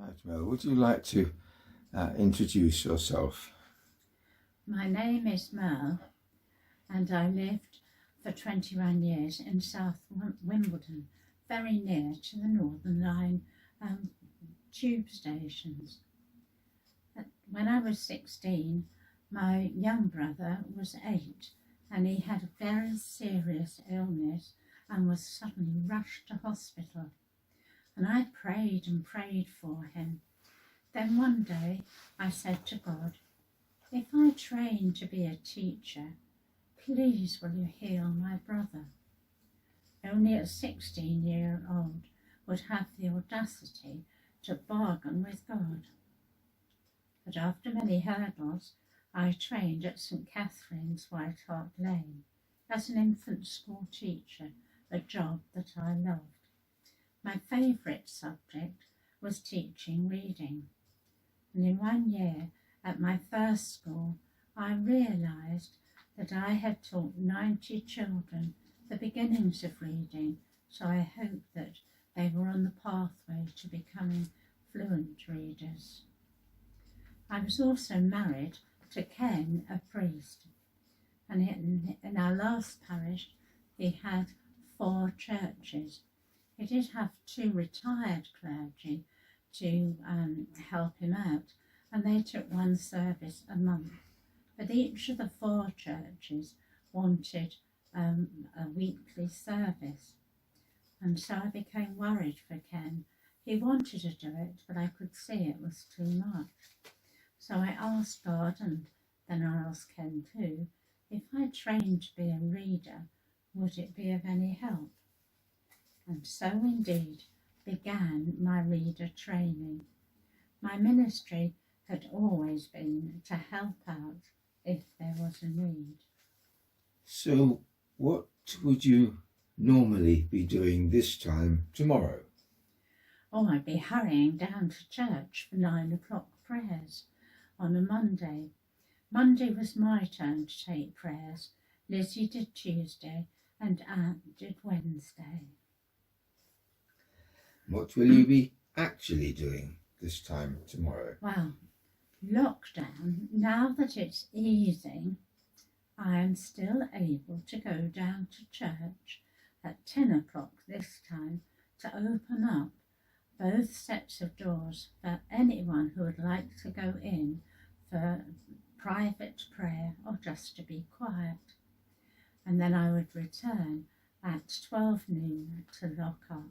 Right, Merle, would you like to introduce yourself? My name is Merle, and I lived for 21 years in South Wimbledon, very near to the Northern Line tube stations. When I was 16, my young brother was 8, and he had a very serious illness and was suddenly rushed to hospital. And I prayed and prayed for him. Then one day I said to God, if I train to be a teacher, please will you heal my brother? Only a 16-year-old would have the audacity to bargain with God. But after many hurdles, I trained at St Catherine's, White Hart Lane, as an infant school teacher, a job that I loved. My favourite subject was teaching reading. And in 1 year at my first school, I realised that I had taught 90 children the beginnings of reading, so I hoped that they were on the pathway to becoming fluent readers. I was also married to Ken, a priest, and in our last parish he had 4 churches. He did have 2 retired clergy to help him out, and they took 1 service a month. But each of the 4 churches wanted a weekly service, and so I became worried for Ken. He wanted to do it, but I could see it was too much. So I asked God, and then I asked Ken too, if I trained to be a reader, would it be of any help? And so indeed began my reader training. My ministry had always been to help out if there was a need. So what would you normally be doing this time tomorrow? Oh, I'd be hurrying down to church for 9 o'clock prayers on a Monday. Monday was my turn to take prayers. Lizzie did Tuesday and Anne did Wednesday. What will you be actually doing this time tomorrow? Well, lockdown, now that it's easing, I am still able to go down to church at 10 o'clock this time to open up both sets of doors for anyone who would like to go in for private prayer or just to be quiet. And then I would return at 12 noon to lock up.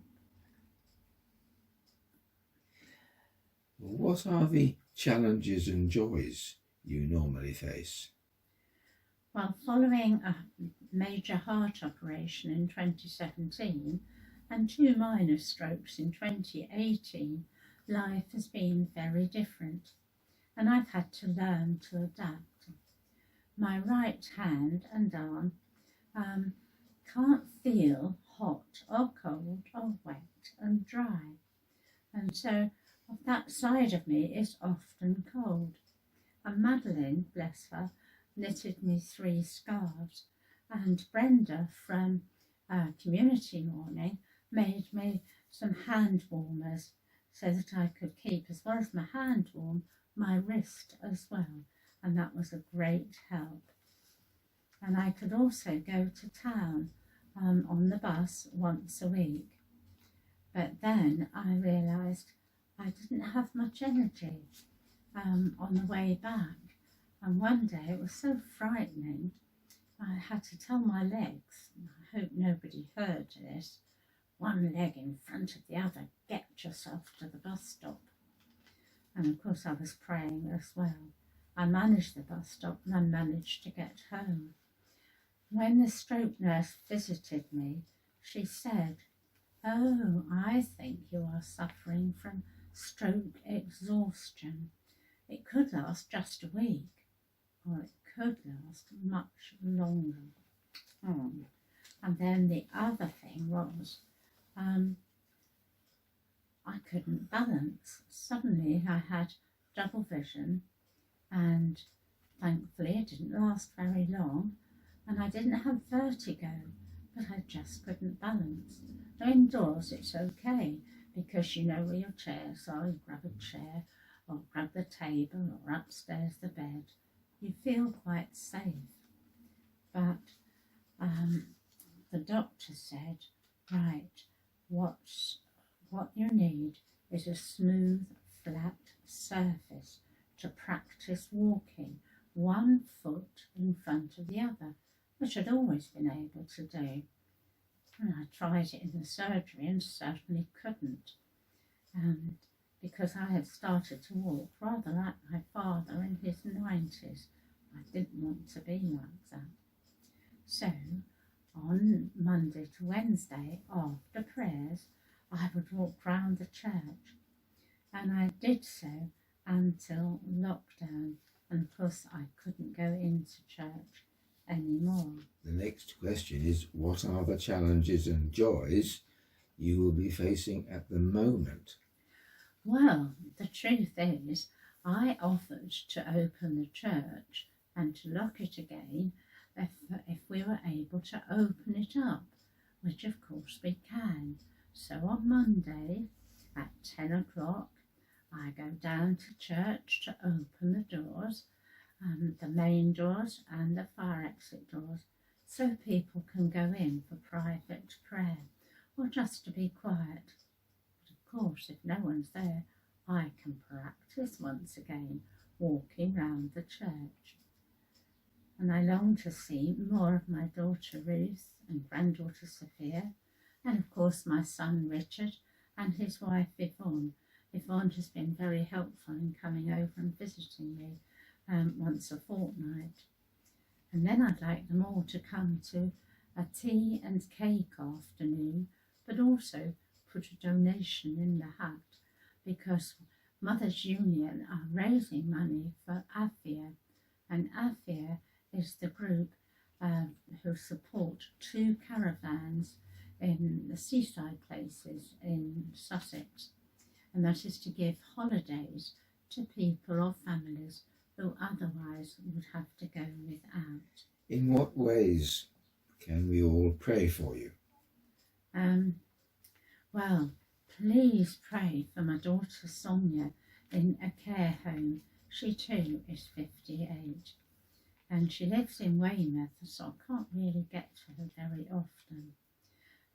What are the challenges and joys you normally face? Well, following a major heart operation in 2017 and 2 minor strokes in 2018, life has been very different, and I've had to learn to adapt. My right hand and arm can't feel hot or cold or wet and dry, and so that side of me is often cold. And Madeline, bless her, knitted me 3 scarves, and Brenda from Community Morning made me some hand warmers so that I could keep, as well as my hand warm, my wrist as well, and that was a great help. And I could also go to town on the bus once a week, but then I realised I didn't have much energy on the way back, and one day it was so frightening I had to tell my legs, I hope nobody heard this, 1 leg in front of the other, get yourself to the bus stop. And of course I was praying as well. I managed the bus stop and I managed to get home. When the stroke nurse visited me, she said, "Oh, I think you are suffering from stroke exhaustion. It could last just a week, or it could last much longer." And then the other thing was, I couldn't balance. Suddenly I had double vision, and thankfully it didn't last very long, and I didn't have vertigo, but I just couldn't balance. Now indoors it's okay, because you know where your chairs are. You grab a chair or grab the table or upstairs the bed. You feel quite safe. But the doctor said, right, what you need is a smooth, flat surface to practice walking, one foot in front of the other, which I'd always been able to do. And I tried it in the surgery and certainly couldn't, because I had started to walk rather like my father in his 90s. I didn't want to be like that. So on Monday to Wednesday after prayers, I would walk round the church, and I did so until lockdown, and of course I couldn't go into church anymore. The next question is, what are the challenges and joys you will be facing at the moment? Well, the truth is, I offered to open the church and to lock it again if we were able to open it up, which of course we can. So on Monday at 10 o'clock, I go down to church to open the doors, the main doors and the fire exit doors, so people can go in for private prayer or just to be quiet. But of course, if no one's there, I can practice once again walking round the church. And I long to see more of my daughter Ruth and granddaughter Sophia, and of course my son Richard and his wife Yvonne. Yvonne has been very helpful in coming over and visiting me once a fortnight. And then I'd like them all to come to a tea and cake afternoon, but also put a donation in the hat, because Mothers Union are raising money for AFIA, and AFIA is the group who support 2 caravans in the seaside places in Sussex, and that is to give holidays to people or families who otherwise would have to go without. In what ways can we all pray for you? Well, please pray for my daughter Sonia in a care home. She too is 58 and she lives in Weymouth, so I can't really get to her very often.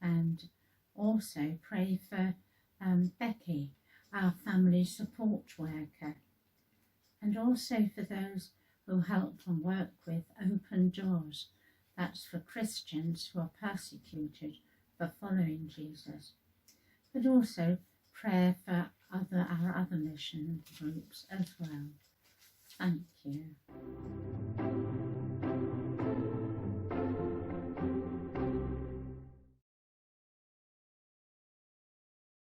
And also pray for Becky, our family support worker, and also for those who help and work with Open Doors. That's for Christians who are persecuted for following Jesus. But also prayer for our other mission groups as well. Thank you.